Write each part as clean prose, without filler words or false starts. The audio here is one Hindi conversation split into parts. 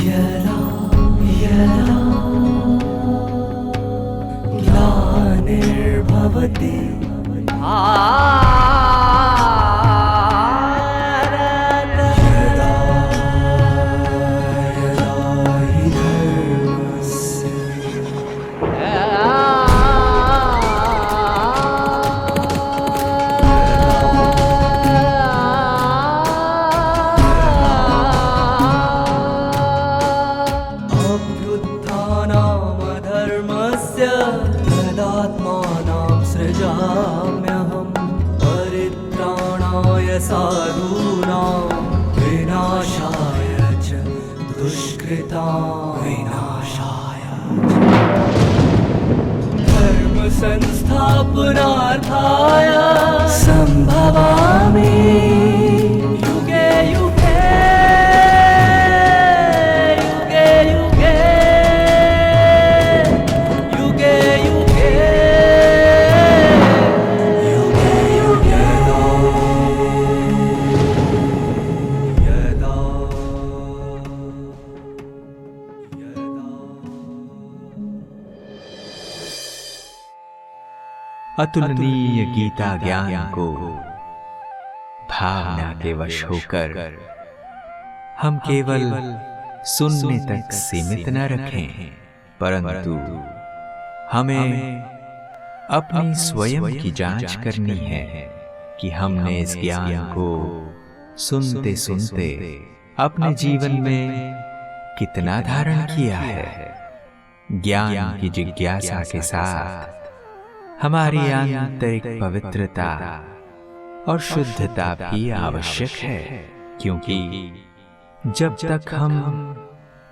यदा यदा ग्लानिर्भवति सृजाम्यहं परित्राणाय साधूनां विनाशाय च दुष्कृतां विनाशाय धर्म संस्थापनार्थाय संभवामि युगे युगे युगे युगे युगे अतुलनीय गीता ज्ञान को भावना के वश होकर हम केवल सुनने तक सीमित न रखें, परंतु हमें अपनी स्वयं की जांच करनी है कि हमने इस ज्ञान को सुनते सुनते अपने जीवन में कितना धारण किया है। ज्ञान की जिज्ञासा के साथ हमारी आंतरिक पवित्रता और शुद्धता भी आवश्यक है, क्योंकि जब तक हम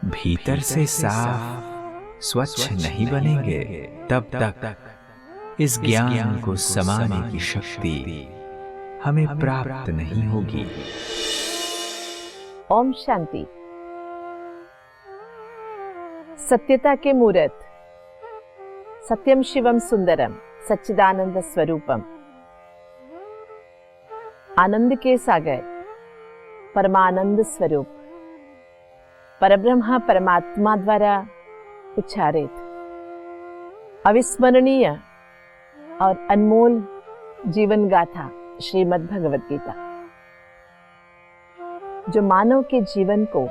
भीतर से साफ स्वच्छ नहीं बनेंगे तब तक इस ज्ञान को समाने की शक्ति हमें प्राप्त नहीं होगी। ओम शांति। सत्यता के मूर्त, सत्यम शिवम सुंदरम, सच्चिदानंद स्वरूपम, आनंद के सागर, परमानंद स्वरूप, परब्रह्म परमात्मा द्वारा उच्चारित अविस्मरणीय और अनमोल जीवन गाथा श्रीमद् भगवद गीता, जो मानव के जीवन को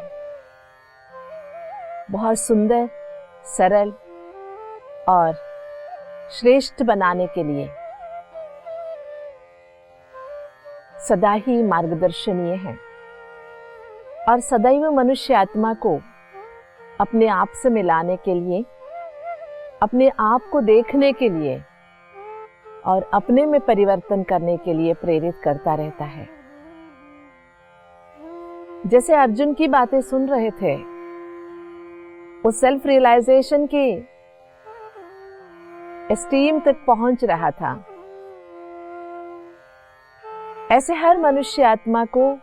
बहुत सुंदर, सरल और श्रेष्ठ बनाने के लिए सदा ही मार्गदर्शनीय है और सदैव मनुष्य आत्मा को अपने आप से मिलाने के लिए, अपने आप को देखने के लिए और अपने में परिवर्तन करने के लिए प्रेरित करता रहता है। जैसे अर्जुन की बातें सुन रहे थे, वो सेल्फ रियलाइजेशन की एस्टीम तक पहुंच रहा था। ऐसे हर मनुष्य आत्मा को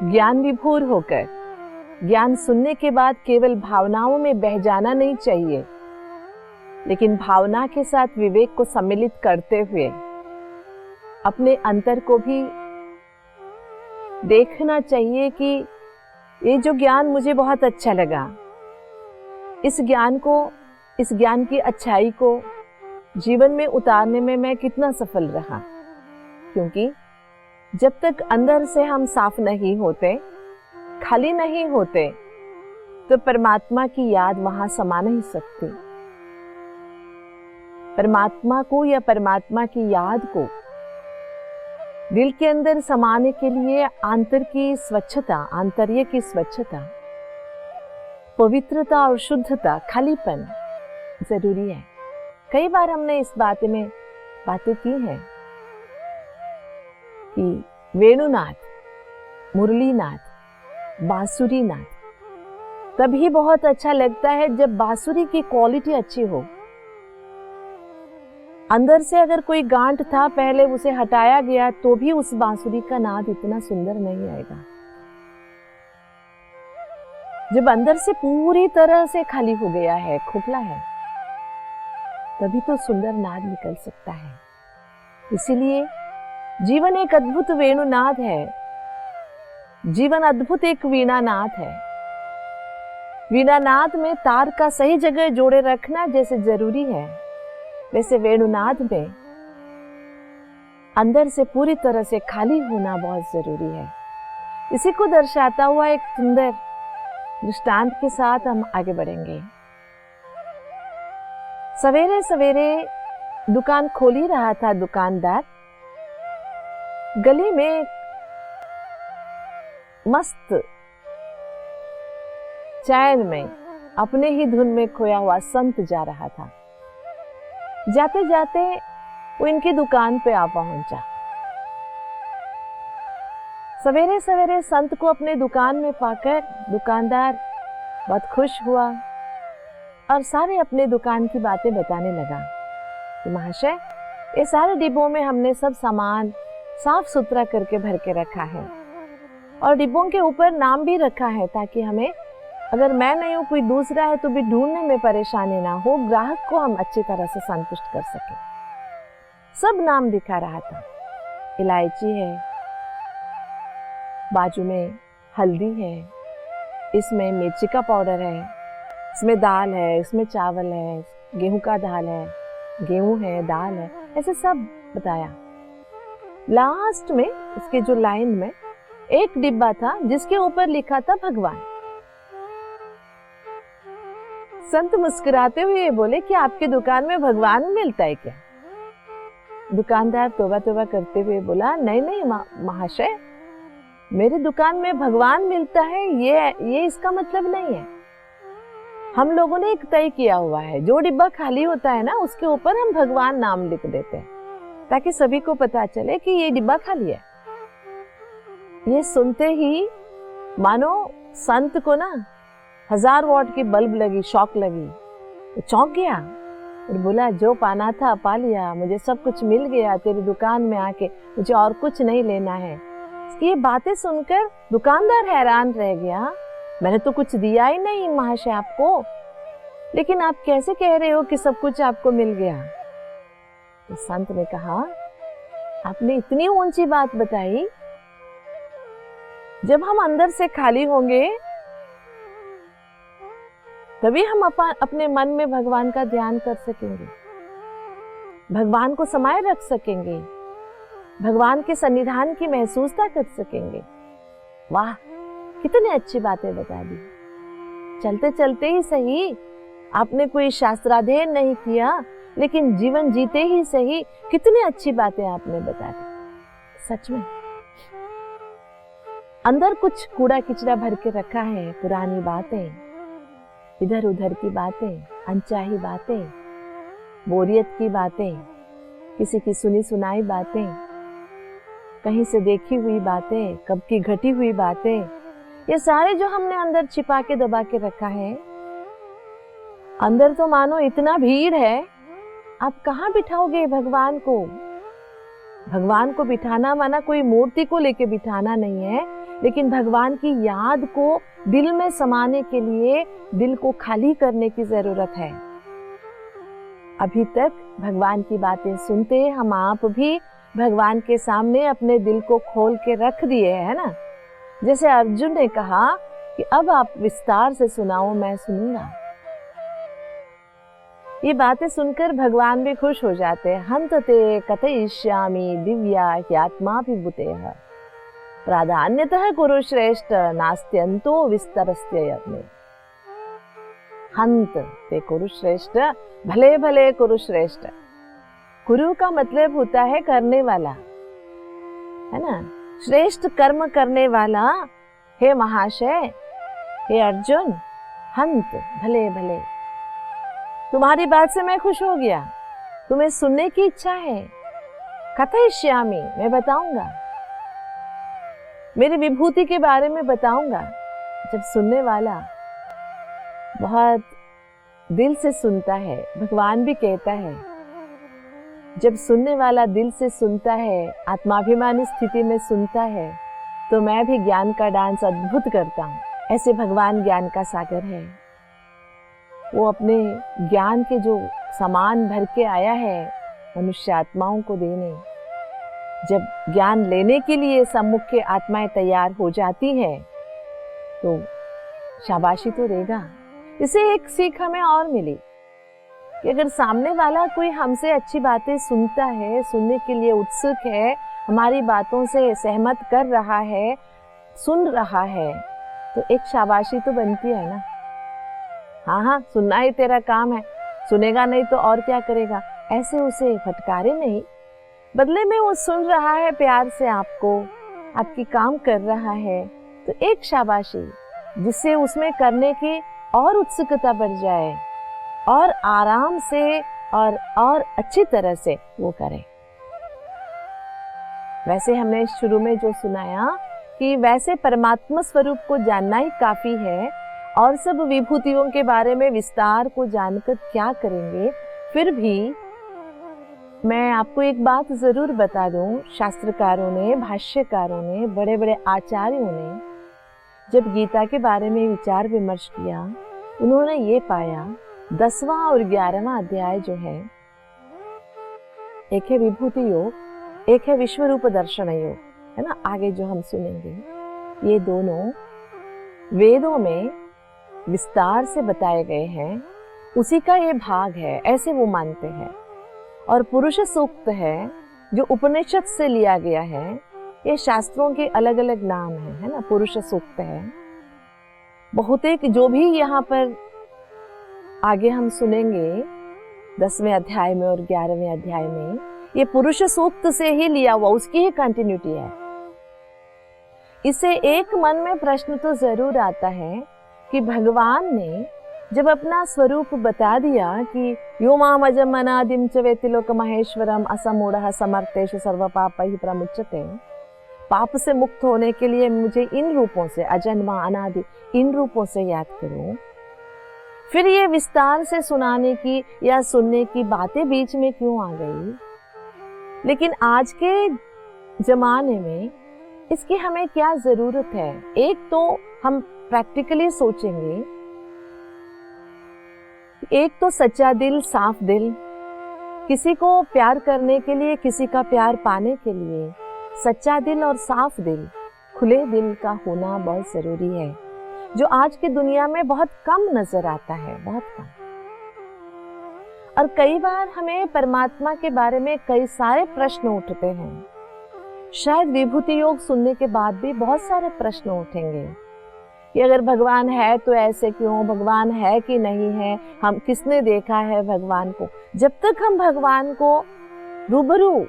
ज्ञान विभोर होकर ज्ञान सुनने के बाद केवल भावनाओं में बह जाना नहीं चाहिए, लेकिन भावना के साथ विवेक को सम्मिलित करते हुए अपने अंतर को भी देखना चाहिए कि ये जो ज्ञान मुझे बहुत अच्छा लगा, इस ज्ञान की अच्छाई को जीवन में उतारने में मैं कितना सफल रहा। क्योंकि जब तक अंदर से हम साफ नहीं होते, खाली नहीं होते, तो परमात्मा की याद वहां समा नहीं सकती। परमात्मा को या परमात्मा की याद को दिल के अंदर समाने के लिए आंतर्य की स्वच्छता, पवित्रता और शुद्धता, खालीपन जरूरी है। कई बार हमने इस बातें की है कि वेणुनाथ, मुरलीनाथ, बांसुरीनाथ तभी बहुत अच्छा लगता है जब बांसुरी की क्वालिटी अच्छी हो। अंदर से अगर कोई गांठ था, पहले उसे हटाया गया तो भी उस बांसुरी का नाद इतना सुंदर नहीं आएगा। जब अंदर से पूरी तरह से खाली हो गया है, खोखला है, तभी तो सुंदर नाद निकल सकता है। इसीलिए जीवन एक अद्भुत वेणुनाद है, जीवन अद्भुत एक वीणानाद है। वीणानाद में तार का सही जगह जोड़े रखना जैसे जरूरी है, वैसे वेणुनाद में अंदर से पूरी तरह से खाली होना बहुत जरूरी है। इसी को दर्शाता हुआ एक सुंदर दृष्टांत के साथ हम आगे बढ़ेंगे। सवेरे सवेरे दुकान खोल ही रहा था दुकानदार। गली में मस्त चैन में अपने ही धुन में खोया हुआ संत जा रहा था। जाते जाते वो इनकी दुकान पे आ पहुंचा। सवेरे सवेरे संत को अपने दुकान में पाकर दुकानदार बहुत खुश हुआ और सारे अपने दुकान की बातें बताने लगा कि महाशय, ये सारे डिब्बों में हमने सब सामान साफ सुथरा करके भर के रखा है और डिब्बों के ऊपर नाम भी रखा है ताकि हमें, अगर मैं नहीं हूं कोई दूसरा है तो भी ढूंढने में परेशानी ना हो, ग्राहक को हम अच्छी तरह से संतुष्ट कर सके। सब नाम दिखा रहा था। इलायची है, बाजू में हल्दी है, इसमें मिर्ची का पाउडर है, इसमें दाल है, इसमें चावल है, गेहूं का दाल है, गेहूं है, दाल है, ऐसे सब बताया। लास्ट में उसके जो लाइन में एक डिब्बा था जिसके ऊपर लिखा था भगवान। संत मुस्कुराते हुए बोले कि आपकी दुकान में भगवान मिलता है क्या? दुकानदार तौबा तौबा करते हुए बोला, नहीं नहीं महाशय, मेरी दुकान में भगवान मिलता है ये इसका मतलब नहीं है। हम लोगों ने एक तय किया हुआ है, जो डिब्बा खाली होता है ना उसके ऊपर हम भगवान नाम लिख देते हैं ताकि सभी को पता चले कि ये डिब्बा खाली है। ये सुनते ही मानो संत को ना 1000 वॉट की बल्ब लगी, शॉक लगी, तो चौंक गया और बोला, जो पाना था पा लिया, मुझे सब कुछ मिल गया तेरी दुकान में आके, मुझे और कुछ नहीं लेना है। ये बातें सुनकर दुकानदार हैरान रह गया, मैंने तो कुछ दिया ही नहीं महाशय आपको, लेकिन आप कैसे कह रहे हो कि सब कुछ आपको मिल गया? तो संत ने कहा, आपने इतनी ऊंची बात बताई, जब हम अंदर से खाली होंगे तभी हम अपने मन में भगवान का ध्यान कर सकेंगे, भगवान को समाये रख सकेंगे, भगवान के सन्निधान की महसूसता कर सकेंगे। वाह, कितनी अच्छी बातें बता दी। चलते चलते ही सही, आपने कोई शास्त्राध्ययन नहीं किया, लेकिन जीवन जीते ही सही कितनी अच्छी बातें आपने बता दी। सच में अंदर कुछ कूड़ा किचड़ा भर के रखा है, पुरानी बातें, इधर उधर की बातें, अनचाही बातें, बोरियत की बातें, किसी की सुनी सुनाई बातें, कहीं से देखी हुई बातें, कब की घटी हुई बातें, ये सारे जो हमने अंदर छिपा के दबा के रखा है। अंदर तो मानो इतना भीड़ है, आप कहाँ बिठाओगे भगवान को? भगवान को बिठाना माना कोई मूर्ति को लेके बिठाना नहीं है, लेकिन भगवान की याद को दिल में समाने के लिए दिल को खाली करने की जरूरत है। अभी तक भगवान की बातें सुनते हम आप भी भगवान के सामने अपने दिल को खोल के रख दिए है ना। जैसे अर्जुन ने कहा कि अब आप विस्तार से सुनाओ, मैं सुनूंगा। ये बातें सुनकर भगवान भी खुश हो जाते हैं। हंतते कथयिष्यामि दिव्या ह्यात्मा विभूतेः प्राधान्यतः कुरु श्रेष्ठ नास्त्यंतो विस्तरस्त्ययत्ने। हंत ते कुरु श्रेष्ठ, भले भले कुरु श्रेष्ठ। कुरु का मतलब होता है करने वाला, है ना, श्रेष्ठ कर्म करने वाला। हे महाशय, हे अर्जुन, हंत भले भले, तुम्हारी बात से मैं खुश हो गया, तुम्हें सुनने की इच्छा है। कथयिष्यामि, मैं बताऊंगा, मेरी विभूति के बारे में बताऊंगा। जब सुनने वाला बहुत दिल से सुनता है, भगवान भी कहता है, जब सुनने वाला दिल से सुनता है, आत्माभिमानी स्थिति में सुनता है, तो मैं भी ज्ञान का डांस अद्भुत करता हूँ। ऐसे भगवान ज्ञान का सागर है। वो अपने ज्ञान के जो सामान भर के आया है मनुष्य आत्माओं को देने। जब ज्ञान लेने के लिए सम्मुख के आत्माएं तैयार हो जाती हैं, तो शाबाशी तो देगा। इसे एक सीख हमें और मिली कि अगर सामने वाला कोई हमसे अच्छी बातें सुनता है, सुनने के लिए उत्सुक है, हमारी बातों से सहमत कर रहा है, सुन रहा है, तो एक शाबाशी तो बनती है ना। हाँ, सुनना ही तेरा काम है, सुनेगा नहीं तो और क्या करेगा, ऐसे उसे फटकारे नहीं। बदले में वो सुन रहा है प्यार से आपको, आपकी काम कर रहा है, तो एक शाबाशी जिससे उसमें करने की और उत्सुकता बढ़ जाए और आराम से और अच्छी तरह से वो करे। वैसे हमने शुरू में जो सुनाया कि वैसे परमात्मा स्वरूप को जानना ही काफी है, और सब विभूतियों के बारे में विस्तार को जानकर क्या करेंगे। फिर भी मैं आपको एक बात जरूर बता दूं, शास्त्रकारों ने, भाष्यकारों ने, बड़े बड़े आचार्यों ने जब गीता के बारे में विचार विमर्श किया, उन्होंने ये पाया 10वां और 11वां अध्याय जो है, एक है विभूति योग, एक है विश्व रूप दर्शन योग, है ना। आगे जो हम सुनेंगे ये दोनों वेदों में विस्तार से बताए गए हैं, उसी का ये भाग है, ऐसे वो मानते हैं। और पुरुष सूक्त है जो उपनिषद से लिया गया है, ये शास्त्रों के अलग अलग नाम है ना। पुरुष सूक्त है, बहुतेक जो भी यहाँ पर आगे हम सुनेंगे 10वें अध्याय में और 11वें अध्याय में, ये पुरुष सूक्त से ही लिया हुआ, उसकी ही कंटिन्यूटी है। इसे एक मन में प्रश्न तो जरूर आता है कि भगवान ने जब अपना स्वरूप बता दिया कि यो माम अजम अनादिम च वेति लोक महेश्वरम असमूढ़ समर्थेषु सर्व पापैः प्रमुच्यते, पाप से मुक्त होने के लिए मुझे इन रूपों से, अजन्मा अनादि, इन रूपों से याद करो। फिर ये विस्तार से सुनाने की या सुनने की बातें बीच में क्यों आ गई? लेकिन आज के जमाने में इसकी हमें क्या जरूरत है? एक तो हम प्रैक्टिकली सोचेंगे, एक तो सच्चा दिल, साफ दिल, किसी को प्यार करने के लिए, किसी का प्यार पाने के लिए सच्चा दिल और साफ दिल, खुले दिल का होना बहुत जरूरी है, जो आज की दुनिया में बहुत कम नजर आता है, बहुत कम। और कई बार हमें परमात्मा के बारे में कई सारे प्रश्न उठते हैं। शायद विभूति योग सुनने के बाद भी बहुत सारे प्रश्न उठेंगे कि अगर भगवान है तो ऐसे क्यों, भगवान है कि नहीं है, हम किसने देखा है भगवान को। जब तक हम भगवान को रूबरू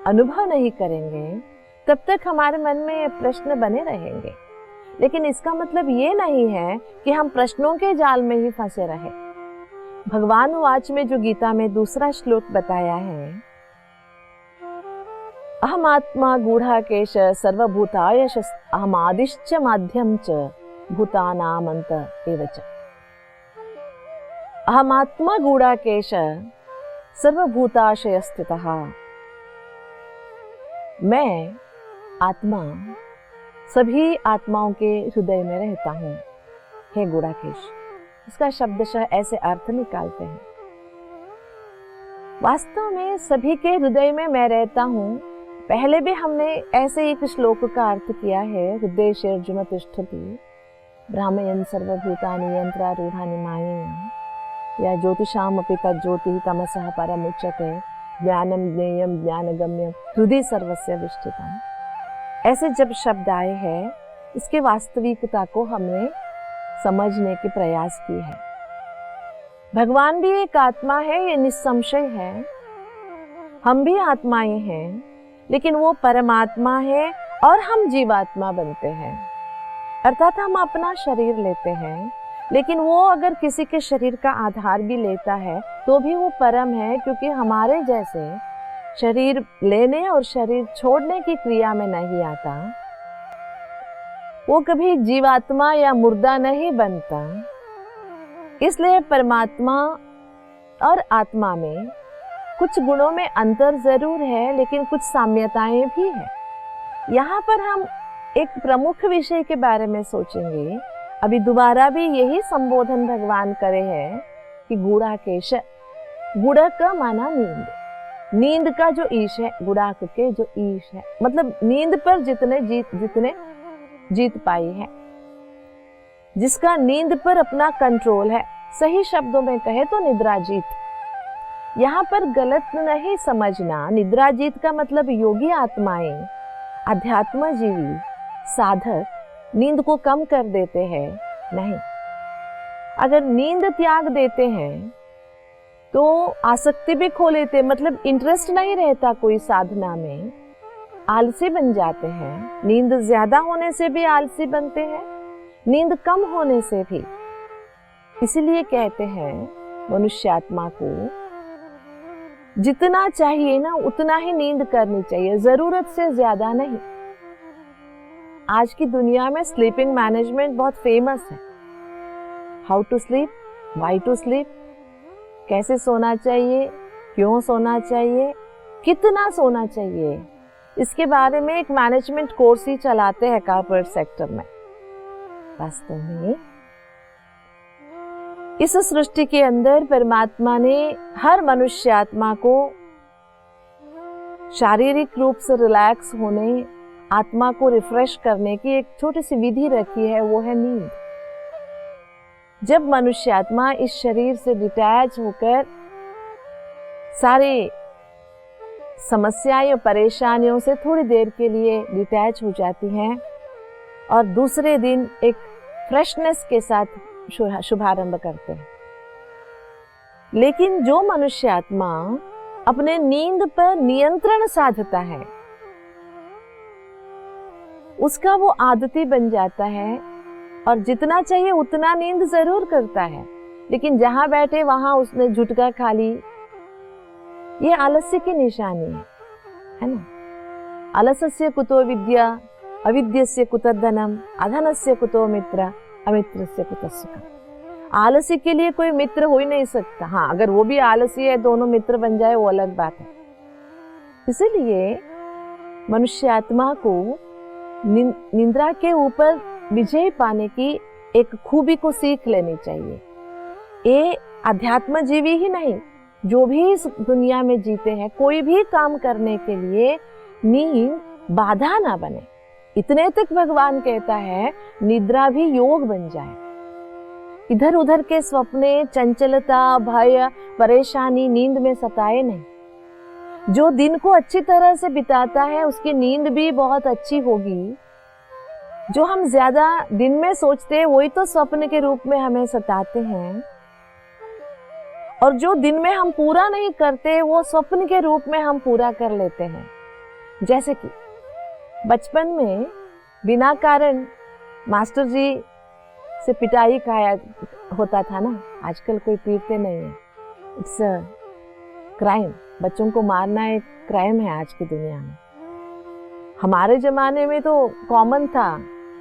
अनुभव नहीं करेंगे, तब तक हमारे मन में ये प्रश्न बने रहेंगे। लेकिन इसका मतलब ये नहीं है कि हम प्रश्नों के जाल में ही फंसे रहे। भगवान वाच में जो गीता में दूसरा श्लोक बताया है, अहम आत्मा गूढ़ाकेश सर्वभूतायश अहमादिश्च माध्यम च भूतानामंत एव च। अहम आत्मा गूढ़ाकेश सर्वभूताशय स्थितः, मैं आत्मा सभी आत्माओं के हृदय में रहता हूँ, हे गूढ़ाकेश। इसका शब्दशः ऐसे अर्थ निकालते हैं, वास्तव में सभी के हृदय में मैं रहता हूँ। पहले भी हमने ऐसे एक श्लोक का अर्थ किया है, हृदय अर्जुन तिष्ठति ब्राह्मयन् सर्वभूतानि यंत्रारूढ़ानि मायया, या ज्योतिषामपि तज्ज्योतिः तमसः परमुच्यते, ज्ञानम ज्ञेयम ज्ञानगम्यम हृदय सर्वस्य विष्ठितम्। ऐसे जब शब्द आए हैं, इसके वास्तविकता को हमने समझने के प्रयास की है। भगवान भी एक आत्मा है, ये निस्संशय है। हम भी आत्माएं हैं, लेकिन वो परमात्मा है और हम जीवात्मा बनते हैं। अर्थात हम अपना शरीर लेते हैं, लेकिन वो अगर किसी के शरीर का आधार भी लेता है तो भी वो परम है, क्योंकि हमारे जैसे शरीर लेने और शरीर छोड़ने की क्रिया में नहीं आता। वो कभी जीवात्मा या मुर्दा नहीं बनता। इसलिए परमात्मा और आत्मा में कुछ गुणों में अंतर जरूर है, लेकिन कुछ साम्यताएं भी हैं। यहाँ पर हम एक प्रमुख विषय के बारे में सोचेंगे। अभी दोबारा भी यही संबोधन भगवान करे हैं कि गूढ़ाकेश, गुड़ा का माना नींद, नींद का जो ईश है, गुड़ाक के जो ईश है, मतलब नींद पर जितने जीत पाई है। जिसका नींद पर अपना कंट्रोल है। सही शब्दों में कहे तो निद्राजीत। यहाँ पर गलत नहीं समझना, निद्राजीत का मतलब योगी आत्माएं, अध्यात्म जीवी, साधक नींद को कम कर देते हैं, नहीं। अगर नींद त्याग देते हैं तो आसक्ति भी खो लेते, मतलब इंटरेस्ट नहीं रहता कोई साधना में, आलसी बन जाते हैं। नींद ज्यादा होने से भी आलसी बनते हैं, नींद कम होने से भी। इसीलिए कहते हैं मनुष्यात्मा को जितना चाहिए ना उतना ही नींद करनी चाहिए, जरूरत से ज्यादा नहीं। आज की दुनिया में स्लीपिंग मैनेजमेंट बहुत फेमस है। How to sleep, why to sleep, कैसे सोना चाहिए, क्यों सोना चाहिए, कितना सोना चाहिए, इसके बारे में एक मैनेजमेंट कोर्स ही चलाते हैं कॉर्पोरेट सेक्टर में। वास्तव में इस सृष्टि के अंदर परमात्मा ने हर मनुष्य आत्मा को शारीरिक रूप से रिलैक्स होने, आत्मा को रिफ्रेश करने की एक छोटी सी विधि रखी है, वो है नींद। जब मनुष्य आत्मा इस शरीर से डिटैच होकर सारी समस्याएं और परेशानियों से थोड़ी देर के लिए डिटैच हो जाती हैं और दूसरे दिन एक फ्रेशनेस के साथ शुभारंभ करते हैं। लेकिन जो मनुष्य आत्मा अपने नींद पर नियंत्रण साधता है, उसका वो आदती बन जाता है और जितना चाहिए उतना नींद जरूर करता है, लेकिन जहां बैठे वहां उसने झुटका खा ली। ये आलस्य की निशानी है ना। आलस्य कुतो विद्या, अविद्यस्य कुतो धनम, अधनस्य कुतो मित्र, अमित्रस्य कुतो सुखम। आलसी के लिए कोई मित्र हो ही नहीं सकता। हाँ, अगर वो भी आलसी है, दोनों मित्र बन जाए, वो अलग बात है। इसलिए मनुष्य आत्मा को निद्रा के ऊपर विजय पाने की एक खूबी को सीख लेनी चाहिए। ये अध्यात्म जीवी ही नहीं, जो भी इस दुनिया में जीते हैं, कोई भी काम करने के लिए नींद बाधा ना बने। इतने तक भगवान कहता है निद्रा भी योग बन जाए। इधर उधर के सपने, चंचलता, भय, परेशानी नींद में सताए नहीं। जो दिन को अच्छी तरह से बिताता है उसकी नींद भी बहुत अच्छी होगी। जो हम ज्यादा दिन में सोचते हैं वही तो स्वप्न के रूप में हमें सताते हैं, और जो दिन में हम पूरा नहीं करते वो स्वप्न के रूप में हम पूरा कर लेते हैं। जैसे कि बचपन में बिना कारण मास्टर जी से पिटाई खाया होता था ना, आजकल कोई पीटते नहीं है। इट्स अ क्राइम, बच्चों को मारना एक क्राइम है आज की दुनिया में। हमारे जमाने में तो कॉमन था,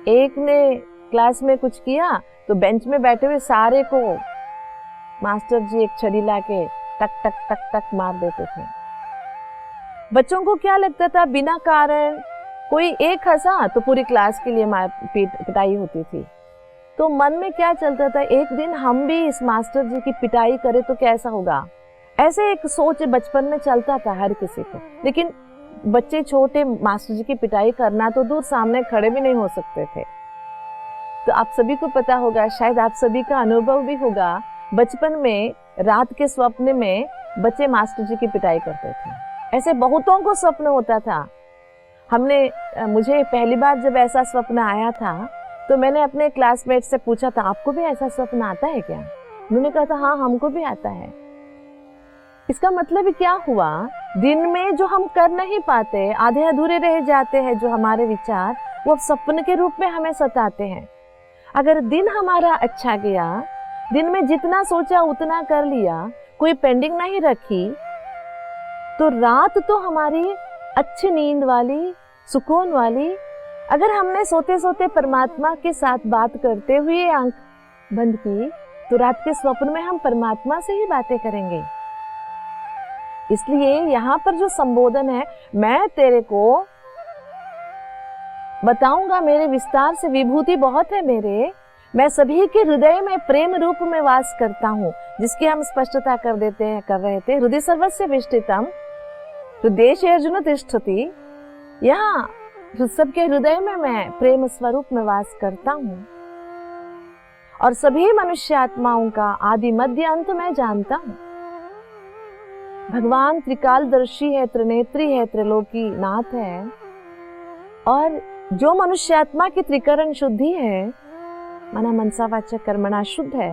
एक ने क्लास में कुछ किया तो बेंच में बैठे हुए सारे को मास्टर जी एक छड़ी लाके टक टक टक टक मार देते थे। बच्चों को क्या लगता था, बिना कारण कोई एक हंसा तो पूरी क्लास के लिए पिटाई होती थी। तो मन में क्या चलता था, एक दिन हम भी इस मास्टर जी की पिटाई करें तो कैसा होगा। ऐसे एक सोच बचपन में चलता था हर किसी को। लेकिन बच्चे छोटे, मास्टर जी की पिटाई करना तो दूर, सामने खड़े भी नहीं हो सकते थे। तो आप सभी को पता होगा, शायद आप सभी का अनुभव भी होगा, बचपन में रात के स्वप्न में बच्चे मास्टर जी की पिटाई करते थे। ऐसे बहुतों को स्वप्न होता था। मुझे पहली बार जब ऐसा स्वप्न आया था तो मैंने अपने क्लासमेट से पूछा था, आपको भी ऐसा स्वप्न आता है क्या? उन्होंने कहा था हाँ, हमको भी आता है। इसका मतलब क्या हुआ, दिन में जो हम कर नहीं पाते, आधे अधूरे रह जाते हैं जो हमारे विचार, वो स्वप्न के रूप में हमें सताते हैं। अगर दिन हमारा अच्छा गया, दिन में जितना सोचा उतना कर लिया, कोई पेंडिंग नहीं रखी, तो रात तो हमारी अच्छी नींद वाली, सुकून वाली। अगर हमने सोते सोते परमात्मा के साथ बात करते हुए आंख बंद की, तो रात के स्वप्न में हम परमात्मा से ही बातें करेंगे। इसलिए यहाँ पर जो संबोधन है, मैं तेरे को बताऊंगा, मेरे विस्तार से विभूति बहुत है मेरे, मैं सभी के हृदय में प्रेम रूप में वास करता हूँ, जिसकी हम स्पष्टता कर रहे थे। हृदय सर्वस्य विष्टितम हृदयेषु अर्जुन तिष्ठति। यहाँ सबके हृदय में मैं प्रेम स्वरूप में वास करता हूँ। और सभी मनुष्य आत्माओं का आदि मध्य अंत मैं जानता हूँ। भगवान त्रिकालदर्शी है, त्रिनेत्री है, त्रिलोकी नाथ है, और जो मनुष्य आत्मा की त्रिकरण शुद्धि है, मना मनसा वाचा कर्मणा शुद्ध है,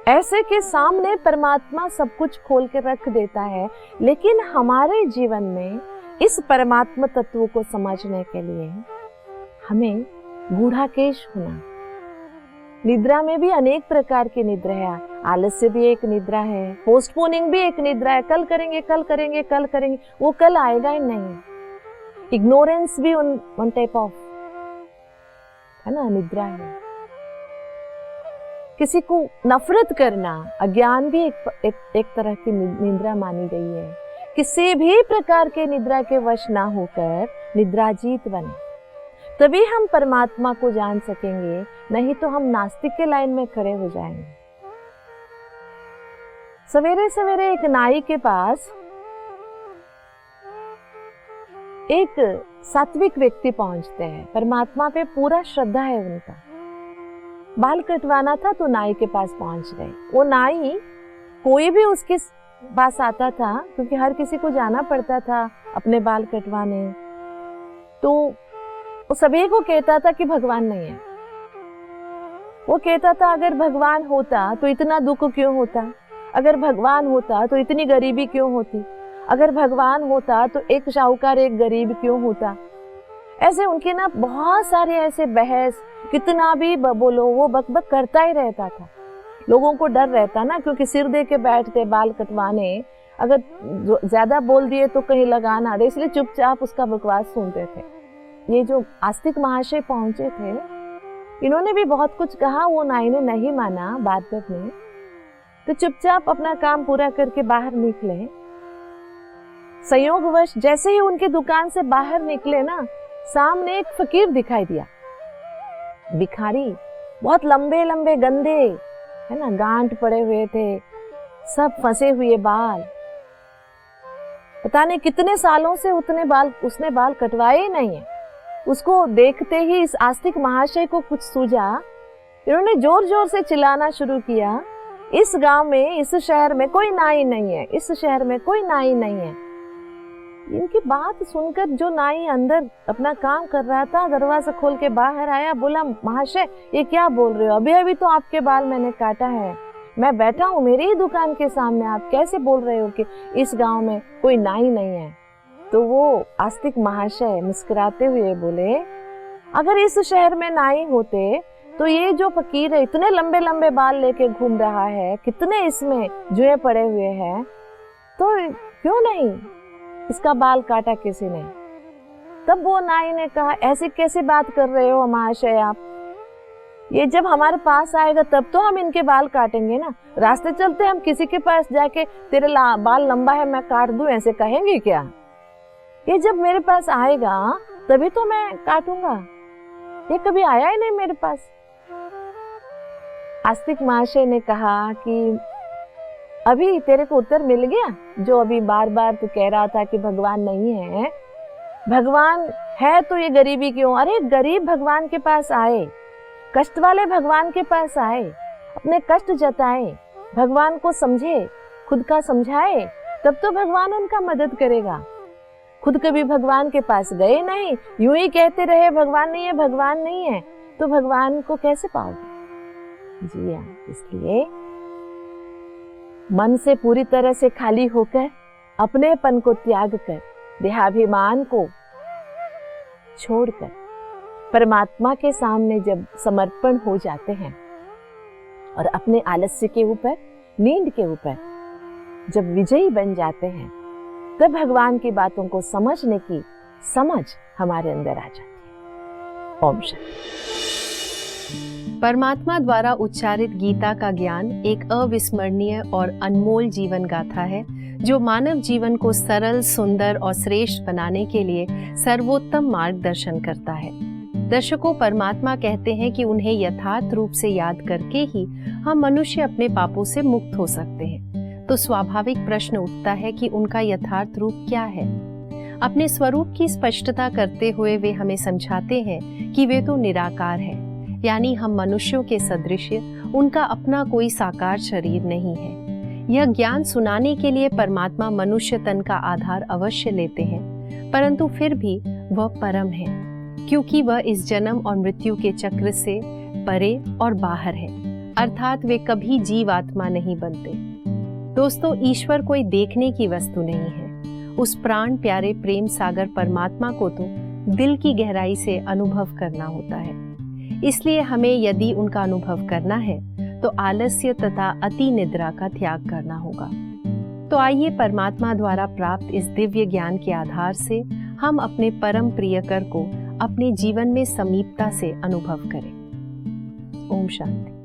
ऐसे के सामने परमात्मा सब कुछ खोल के रख देता है। लेकिन हमारे जीवन में इस परमात्मा तत्व को समझने के लिए हमें गूढ़ाकेश होना। निद्रा में भी अनेक प्रकार की निद्रा है। आलस्य भी एक निद्रा है, पोस्टपोनिंग भी एक निद्रा है। कल करेंगे, कल करेंगे, कल करेंगे, वो कल आएगा ही नहीं। इग्नोरेंस भी वन टाइप ऑफ है ना, निद्रा है। किसी को नफरत करना, अज्ञान भी एक तरह की निद्रा मानी गई है। किसी भी प्रकार के निद्रा के वश ना होकर निद्राजीत बने, तभी हम परमात्मा को जान सकेंगे, नहीं तो हम नास्तिक के लाइन में खड़े हो जाएंगे। सवेरे सवेरे एक नाई के पास एक सात्विक व्यक्ति पहुंचते हैं। परमात्मा पे पूरा श्रद्धा है उनका। बाल कटवाना था तो नाई के पास पहुंच गए। वो नाई, कोई भी उसके पास आता था, क्योंकि हर किसी को जाना पड़ता था अपने बाल कटवाने, तो वो सभी को कहता था कि भगवान नहीं है। वो कहता था अगर भगवान होता तो इतना दुख क्यों होता, अगर भगवान होता तो इतनी गरीबी क्यों होती, अगर भगवान होता तो एक शाहूकार एक गरीब क्यों होता। ऐसे उनके ना बहुत सारे ऐसे बहस, कितना भी बोलो वो बकबक करता ही रहता था। लोगों को डर रहता ना, क्योंकि सिर दे के बैठते बाल कटवाने, अगर ज्यादा बोल दिए तो कहीं लगा ना दे, इसलिए चुपचाप उसका बकवास सुनते थे। ये जो आस्तिक महाशय पहुंचे थे, इन्होंने भी बहुत कुछ कहा, वो नाई ने नहीं माना बात में, तो चुपचाप अपना काम पूरा करके बाहर निकले। संयोगवश जैसे ही उनकी दुकान से बाहर निकले ना, सामने एक फकीर दिखाई दिया। भिखारी, बहुत लंबे लंबे गंदे है ना, गांठ पड़े हुए थे, सब फंसे हुए बाल, पता नहीं कितने सालों से उसने बाल कटवाए ही नहीं है। उसको देखते ही इस आस्तिक महाशय को कुछ सूझा। इन्होंने जोर जोर से चिल्लाना शुरू किया, इस गांव में, इस शहर में कोई नाई नहीं है, इस शहर में कोई नाई नहीं है। इनकी बात सुनकर जो नाई अंदर अपना काम कर रहा था, दरवाजा खोल के बाहर आया, बोला महाशय ये क्या बोल रहे हो, अभी अभी तो आपके बाल मैंने काटा है, मैं बैठा हूँ मेरी ही दुकान के सामने, आप कैसे बोल रहे हो कि इस गांव में कोई नाई नहीं है। तो वो आस्तिक महाशय मुस्कुराते हुए बोले, अगर इस शहर में नाई होते तो ये जो फकीर है इतने लंबे लंबे बाल लेके घूम रहा है, कितने इसमें जुए पड़े हुए हैं, तो क्यों नहीं इसका बाल काटा किसी ने। तब वो नाई ने कहा, ऐसी कैसे बात कर रहे हो महाशय आप, ये जब हमारे पास आएगा तब तो हम इनके बाल काटेंगे ना, रास्ते चलते हम किसी के पास जाके तेरे बाल लंबा है मैं काट दूं ऐसे कहेंगे क्या, ये जब मेरे पास आएगा तभी तो मैं काटूंगा, ये कभी आया ही नहीं मेरे पास। आस्तिक महाशय ने कहा कि अभी तेरे को उत्तर मिल गया, जो अभी बार बार तू कह रहा था कि भगवान नहीं है, भगवान है तो ये गरीबी क्यों। अरे गरीब भगवान के पास आए, कष्ट वाले भगवान के पास आए, अपने कष्ट जताए, भगवान को समझे, खुद का समझाए, तब तो भगवान उनका मदद करेगा। खुद कभी भगवान के पास गए नहीं, यूं ही कहते रहे भगवान नहीं है, भगवान नहीं है, तो भगवान को कैसे पाओगे। जी हाँ, इसलिए मन से पूरी तरह से खाली होकर, अपनेपन को त्याग कर, देहाभिमान को छोड़कर परमात्मा के सामने जब समर्पण हो जाते हैं और अपने आलस्य के ऊपर, नींद के ऊपर जब विजयी बन जाते हैं, तब भगवान की बातों को समझने की समझ हमारे अंदर आ जाती है। ओम शांति। परमात्मा द्वारा उच्चारित गीता का ज्ञान एक अविस्मरणीय और अनमोल जीवन गाथा है, जो मानव जीवन को सरल, सुंदर और श्रेष्ठ बनाने के लिए सर्वोत्तम मार्गदर्शन करता है। दर्शकों, परमात्मा कहते हैं कि उन्हें यथार्थ रूप से याद करके ही हम मनुष्य अपने पापों से मुक्त हो सकते हैं। तो स्वाभाविक प्रश्न उठता है कि उनका यथार्थ रूप क्या है। अपने स्वरूप की स्पष्टता करते हुए वे हमें समझाते हैं कि वे तो निराकार है, यानी हम मनुष्यों के सदृश उनका अपना कोई साकार शरीर नहीं है। यह ज्ञान सुनाने के लिए परमात्मा मनुष्य तन का आधार अवश्य लेते हैं, परंतु फिर भी वह परम है, क्योंकि वह इस जन्म और मृत्यु के चक्र से परे और बाहर है, अर्थात वे कभी जीवात्मा नहीं बनते। दोस्तों, ईश्वर कोई देखने की वस्तु नहीं है। उस प्राण प्यारे प्रेम सागर परमात्मा को तो दिल की गहराई से अनुभव करना होता है। इसलिए हमें यदि उनका अनुभव करना है तो आलस्य तथा अति निद्रा का त्याग करना होगा। तो आइए परमात्मा द्वारा प्राप्त इस दिव्य ज्ञान के आधार से हम अपने परम प्रियकर को अपने जीवन में समीपता से अनुभव करें। ओम शांति।